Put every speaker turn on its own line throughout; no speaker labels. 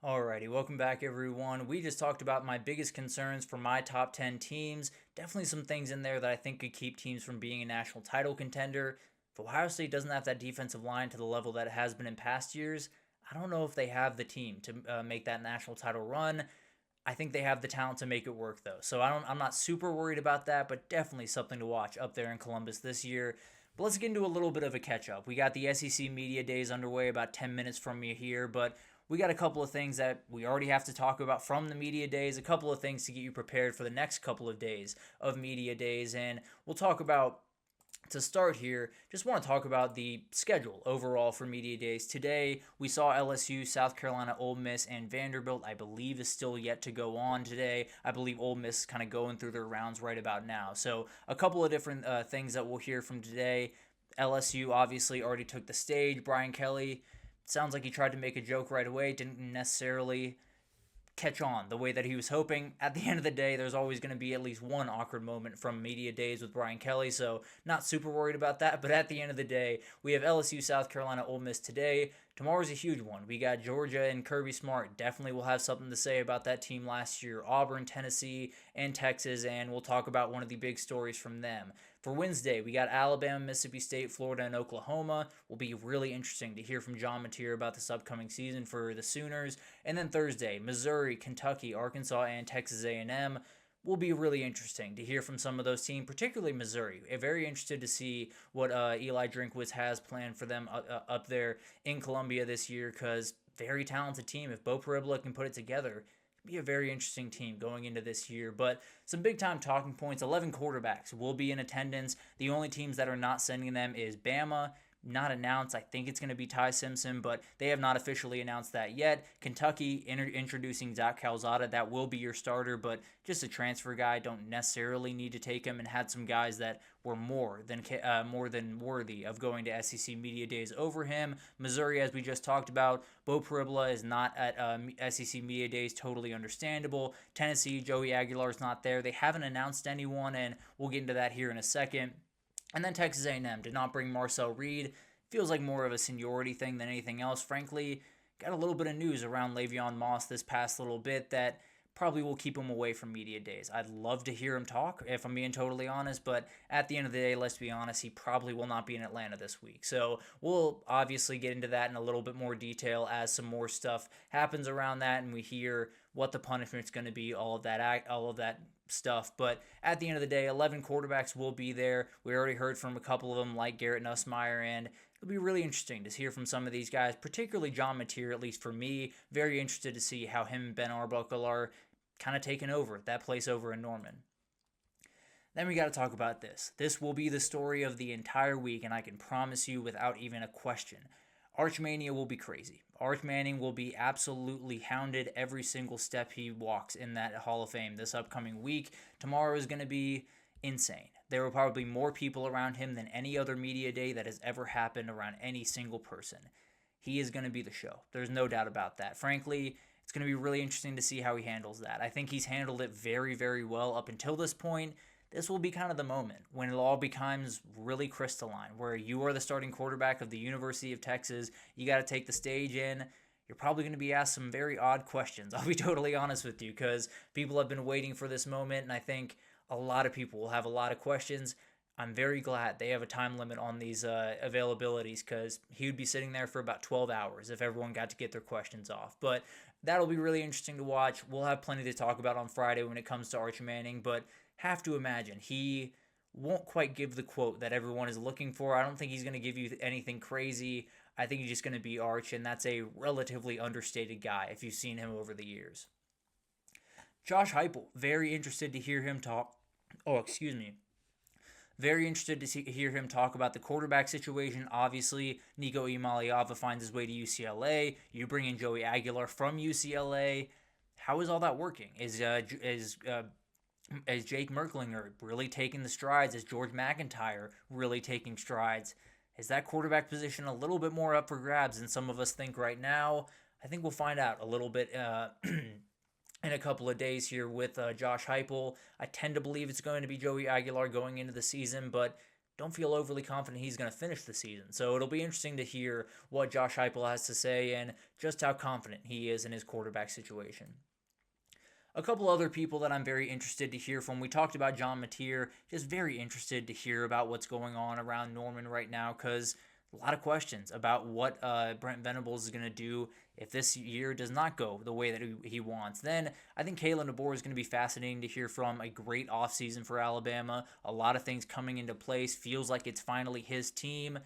Alrighty, welcome back everyone. We just talked about my biggest concerns for my top 10 teams. Definitely some things in there that I think could keep teams from being a national title contender. If Ohio State doesn't have that defensive line to the level that it has been in past years, I don't know if they have the team to make that national title run. I think they have the talent to make it work though. So I'm not super worried about that, but definitely something to watch up there in Columbus this year. But let's get into a little bit of a catch up. We got the SEC Media Days underway about 10 minutes from me here, but we got a couple of things that we already have to talk about from the media days, a couple of things to get you prepared for the next couple of days of media days, and we'll talk about to start here, just want to talk about the schedule overall for media days. Today, we saw LSU, South Carolina, Ole Miss, and Vanderbilt, I believe, is still yet to go on today. I believe Ole Miss is kind of going through their rounds right about now. So, a couple of different things that we'll hear from today. LSU obviously already took the stage. Brian Kelly sounds like he tried to make a joke right away, didn't necessarily catch on the way that he was hoping. At the end of the day, there's always going to be at least one awkward moment from media days with Brian Kelly, so not super worried about that. But at the end of the day, we have LSU, South Carolina, Ole Miss today. Tomorrow's a huge one. We got Georgia and Kirby Smart. Definitely will have something to say about that team last year. Auburn, Tennessee, and Texas, and we'll talk about one of the big stories from them. For Wednesday, we got Alabama, Mississippi State, Florida, and Oklahoma. Will be really interesting to hear from John Mateer about this upcoming season for the Sooners. And then Thursday, Missouri, Kentucky, Arkansas, and Texas A&M will be really interesting to hear from some of those teams, particularly Missouri. Very interested to see what Eli Drinkwitz has planned for them up there in Columbia this year, because very talented team. If Bo Perebla can put it together, be a very interesting team going into this year. But some big time talking points. 11 quarterbacks will be in attendance. The only teams that are not sending them is Bama. Not announced. I think it's going to be Ty Simpson, but they have not officially announced that yet. Kentucky introducing Zach Calzada. That will be your starter, but just a transfer guy. Don't necessarily need to take him, and had some guys that were more than worthy of going to SEC Media Days over him. Missouri, as we just talked about, Bo Perebla is not at SEC Media Days. Totally understandable. Tennessee, Joey Aguilar is not there. They haven't announced anyone, and we'll get into that here in a second. And then Texas A&M did not bring Marcel Reed. Feels like more of a seniority thing than anything else. Frankly, got a little bit of news around Le'Veon Moss this past little bit that probably will keep him away from media days. I'd love to hear him talk, if I'm being totally honest, but at the end of the day, let's be honest, he probably will not be in Atlanta this week. So we'll obviously get into that in a little bit more detail as some more stuff happens around that and we hear what the punishment's going to be, all of that stuff. But at the end of the day, 11 quarterbacks will be there. We already heard from a couple of them like Garrett Nussmeier, and it'll be really interesting to hear from some of these guys, particularly John Mateer, at least for me. Very interested to see how him and Ben Arbuckle are kind of taking over that place over in Norman. Then we got to talk about this. This will be the story of the entire week, and I can promise you without even a question, Arch Mania will be crazy. Arch Manning will be absolutely hounded every single step he walks in that Hall of Fame this upcoming week. Tomorrow is going to be insane. There will probably be more people around him than any other media day that has ever happened around any single person. He is going to be the show. There's no doubt about that. Frankly, it's going to be really interesting to see how he handles that. I think he's handled it very, very well up until this point. This will be kind of the moment when it all becomes really crystalline, where you are the starting quarterback of the University of Texas. You got to take the stage in. You're probably going to be asked some very odd questions. I'll be totally honest with you, because people have been waiting for this moment, and I think a lot of people will have a lot of questions. I'm very glad they have a time limit on these availabilities, because he would be sitting there for about 12 hours if everyone got to get their questions off. But that'll be really interesting to watch. We'll have plenty to talk about on Friday when it comes to Arch Manning, but have to imagine he won't quite give the quote that everyone is looking for. I don't think he's going to give you anything crazy. I think he's just going to be Arch, and that's a relatively understated guy if you've seen him over the years. Josh Heupel, very interested to hear him talk. Oh, excuse me. Very interested to hear him talk about the quarterback situation. Obviously, Nico Imaliava finds his way to UCLA. You bring in Joey Aguilar from UCLA. How is all that working? Is Jake Merklinger really taking the strides? Is George McIntyre really taking strides? Is that quarterback position a little bit more up for grabs than some of us think right now? I think we'll find out a little bit in a couple of days here with Josh Heupel. I tend to believe it's going to be Joey Aguilar going into the season, but don't feel overly confident he's going to finish the season. So it'll be interesting to hear what Josh Heupel has to say and just how confident he is in his quarterback situation. A couple other people that I'm very interested to hear from. We talked about John Mateer. Just very interested to hear about what's going on around Norman right now because a lot of questions about what Brent Venables is going to do if this year does not go the way that he wants. Then I think Kalen DeBoer is going to be fascinating to hear from. A great offseason for Alabama. A lot of things coming into place. Feels like it's finally his team.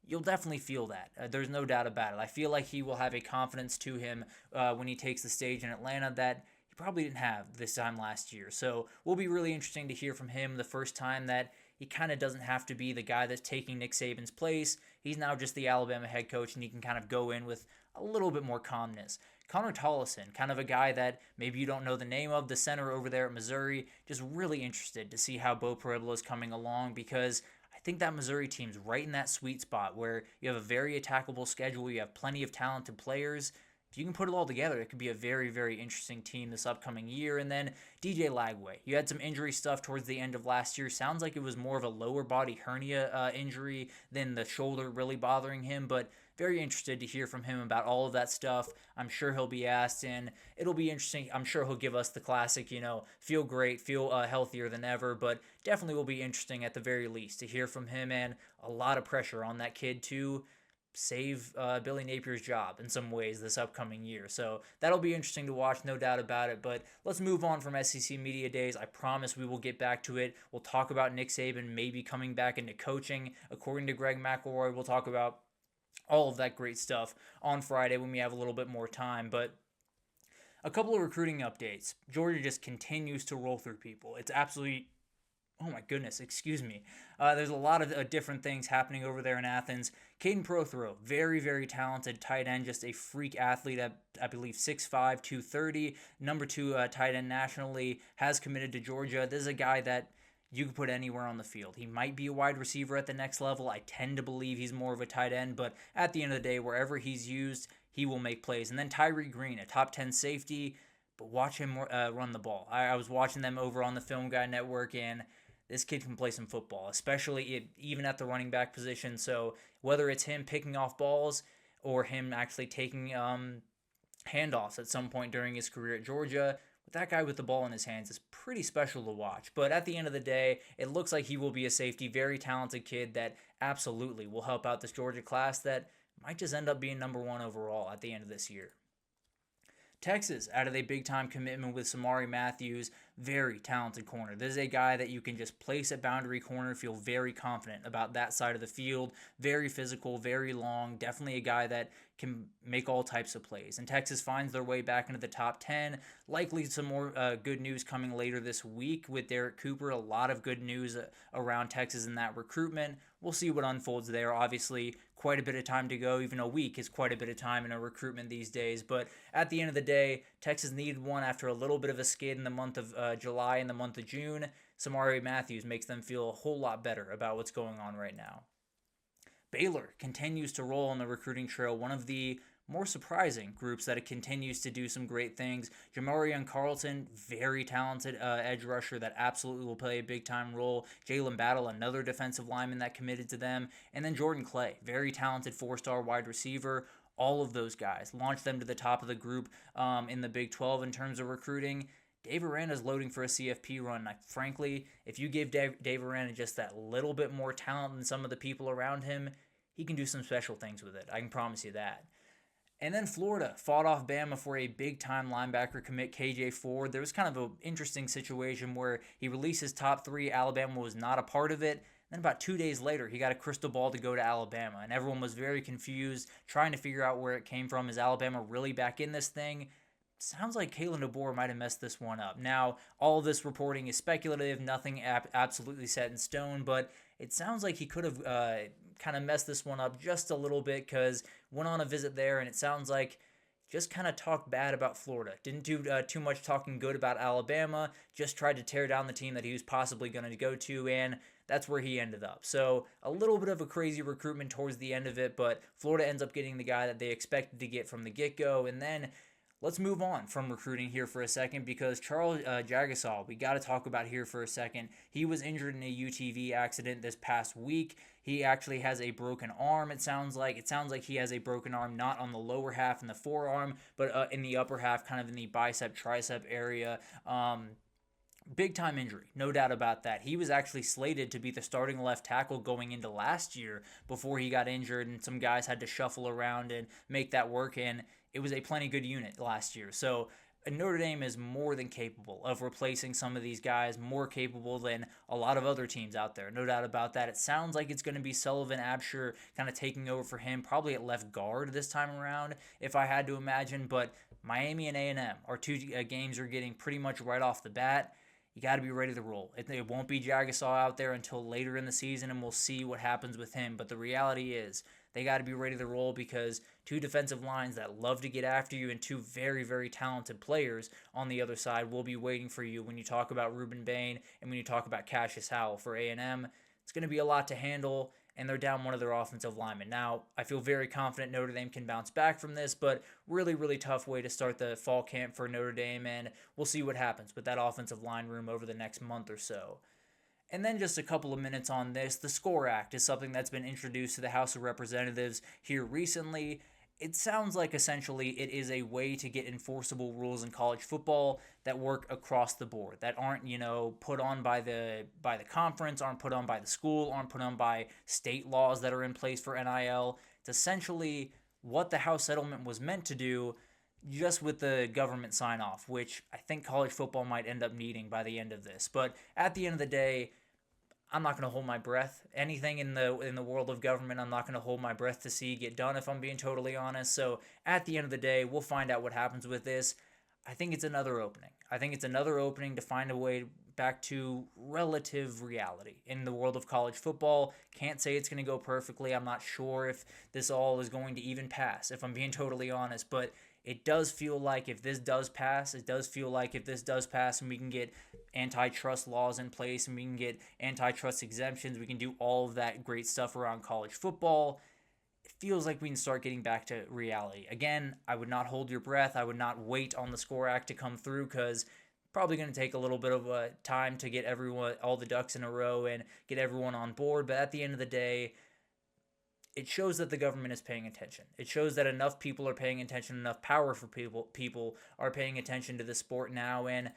You'll definitely feel that. There's no doubt about it. I feel like he will have a confidence to him when he takes the stage in Atlanta that he probably didn't have this time last year. So will be really interesting to hear from him the first time that he kind of doesn't have to be the guy that's taking Nick Saban's place. He's now just the Alabama head coach, and he can kind of go in with a little bit more calmness. Connor Tollison, kind of a guy that maybe you don't know the name of, the center over there at Missouri. Just really interested to see how Bo Pueblo is coming along because I think that Missouri team's right in that sweet spot where you have a very attackable schedule, you have plenty of talented players. If you can put it all together, it could be a very, very interesting team this upcoming year. And then DJ Lagway. You had some injury stuff towards the end of last year. Sounds like it was more of a lower body hernia injury than the shoulder really bothering him. But very interested to hear from him about all of that stuff. I'm sure he'll be asked, and it'll be interesting. I'm sure he'll give us the classic, feel great, feel healthier than ever. But definitely will be interesting at the very least to hear from him, and a lot of pressure on that kid to save Billy Napier's job in some ways this upcoming year. So that'll be interesting to watch, no doubt about it. But let's move on from SEC Media Days. I promise we will get back to it. We'll talk about Nick Saban maybe coming back into coaching. According to Greg McElroy, we'll talk about all of that great stuff on Friday when we have a little bit more time. But a couple of recruiting updates. Georgia just continues to roll through people. It's absolutely... Oh my goodness, excuse me. There's a lot of different things happening over there in Athens. Caden Prothro, very, very talented tight end, just a freak athlete at, I believe, 6'5", 230, number 2 tight end nationally, has committed to Georgia. This is a guy that you could put anywhere on the field. He might be a wide receiver at the next level. I tend to believe he's more of a tight end, but at the end of the day, wherever he's used, he will make plays. And then Tyree Green, a top 10 safety, but watch him run the ball. I was watching them over on the Film Guy Network, and this kid can play some football, especially even at the running back position. So whether it's him picking off balls or him actually taking handoffs at some point during his career at Georgia, with that guy with the ball in his hands is pretty special to watch. But at the end of the day, it looks like he will be a safety, very talented kid that absolutely will help out this Georgia class that might just end up being number 1 overall at the end of this year. Texas added a big-time commitment with Samari Matthews, very talented corner. This is a guy that you can just place at boundary corner, feel very confident about that side of the field, very physical, very long, definitely a guy that can make all types of plays. And Texas finds their way back into the top 10. Likely some more good news coming later this week with Derek Cooper. A lot of good news around Texas in that recruitment. We'll see what unfolds there. Obviously, quite a bit of time to go. Even a week is quite a bit of time in a recruitment these days. But at the end of the day, Texas needed one after a little bit of a skid in the month of July and the month of June. Samari Matthews makes them feel a whole lot better about what's going on right now. Baylor continues to roll on the recruiting trail. One of the more surprising groups that it continues to do some great things. Jamarion Carlton, very talented edge rusher that absolutely will play a big-time role. Jalen Battle, another defensive lineman that committed to them. And then Jordan Clay, very talented 4-star wide receiver. All of those guys launched them to the top of the group in the Big 12 in terms of recruiting. Dave Aranda's loading for a CFP run. Frankly, if you give Dave Aranda just that little bit more talent than some of the people around him, he can do some special things with it. I can promise you that. And then Florida fought off Bama for a big-time linebacker commit, KJ Ford. There was kind of an interesting situation where he released his top 3. Alabama was not a part of it. Then about 2 days later, he got a crystal ball to go to Alabama. And everyone was very confused, trying to figure out where it came from. Is Alabama really back in this thing? Sounds like Kalen DeBoer might have messed this one up. Now, all of this reporting is speculative, nothing absolutely set in stone, but it sounds like he could have kind of messed this one up just a little bit because went on a visit there, and it sounds like just kind of talked bad about Florida. Didn't do too much talking good about Alabama, just tried to tear down the team that he was possibly going to go to, and that's where he ended up. So a little bit of a crazy recruitment towards the end of it, but Florida ends up getting the guy that they expected to get from the get-go, and then let's move on from recruiting here for a second because Charles Jagasaw, we got to talk about here for a second. He was injured in a UTV accident this past week. He actually has a broken arm, it sounds like. It sounds like he has a broken arm, not on the lower half in the forearm, but in the upper half, kind of in the bicep, tricep area. Big time injury, no doubt about that. He was actually slated to be the starting left tackle going into last year before he got injured, and some guys had to shuffle around and make that work. And it was a plenty good unit last year. So Notre Dame is more than capable of replacing some of these guys, more capable than a lot of other teams out there. No doubt about that. It sounds like it's going to be Sullivan Absher kind of taking over for him, probably at left guard this time around, if I had to imagine. But Miami and A&M are two games you're getting pretty much right off the bat. You got to be ready to roll. It won't be Jagasaw out there until later in the season, and we'll see what happens with him. But the reality is they got to be ready to roll because two defensive lines that love to get after you and two very, very talented players on the other side will be waiting for you when you talk about Ruben Bain and when you talk about Cassius Howell for A&M. It's going to be a lot to handle, and they're down one of their offensive linemen. Now, I feel very confident Notre Dame can bounce back from this, but really, really tough way to start the fall camp for Notre Dame, and we'll see what happens with that offensive line room over the next month or so. And then just a couple of minutes on this. The SCORE Act is something that's been introduced to the House of Representatives here recently. It sounds like essentially it is a way to get enforceable rules in college football that work across the board, that aren't, put on by the conference, aren't put on by the school, aren't put on by state laws that are in place for NIL. It's essentially what the House settlement was meant to do, just with the government sign off, which I think college football might end up needing by the end of this. But at the end of the day, I'm not going to hold my breath. Anything in the world of government, I'm not going to hold my breath to see get done, if I'm being totally honest. So at the end of the day, we'll find out what happens with this. I think it's another opening. I think it's another opening to find a way back to relative reality in the world of college football. Can't say it's going to go perfectly. I'm not sure if this all is going to even pass, if I'm being totally honest. But it does feel like if this does pass, and we can get antitrust laws in place and we can get antitrust exemptions, we can do all of that great stuff around college football, it feels like we can start getting back to reality. Again, I would not hold your breath. I would not wait on the SCORE Act to come through because probably going to take a little bit of time to get all the ducks in a row and get everyone on board. But at the end of the day, it shows that the government is paying attention. It shows that enough people are paying attention, enough powerful people are paying attention to the sport now, and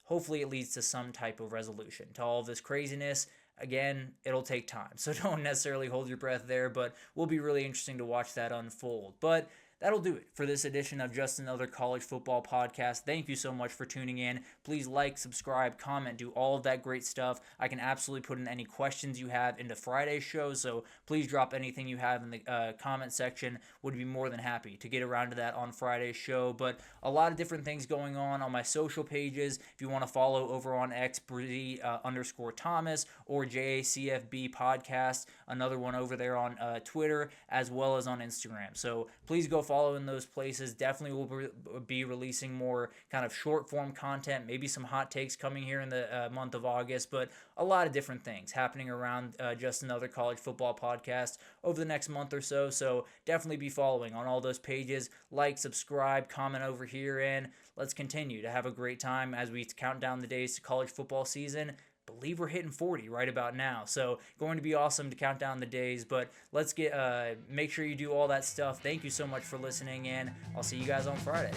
hopefully it leads to some type of resolution to all of this craziness. Again, it'll take time, so don't necessarily hold your breath there, but will be really interesting to watch that unfold. But that'll do it for this edition of Just Another College Football Podcast. Thank you so much for tuning in. Please like, subscribe, comment, do all of that great stuff. I can absolutely put in any questions you have into Friday's show, so please drop anything you have in the comment section. Would be more than happy to get around to that on Friday's show. But a lot of different things going on my social pages. If you want to follow over on X, _Thomas or JACFB Podcast, another one over there on Twitter, as well as on Instagram. So please go follow in those places. Definitely will be releasing more kind of short form content, maybe some hot takes coming here in the month of August, but a lot of different things happening around Just Another College Football Podcast over the next month or so. So definitely be following on all those pages. Like, subscribe, comment over here, and let's continue to have a great time as we count down the days to college football season. Believe we're hitting 40 right about now, so going to be awesome to count down the days. But let's make sure you do all that stuff. Thank you so much for listening, and I'll see you guys on Friday.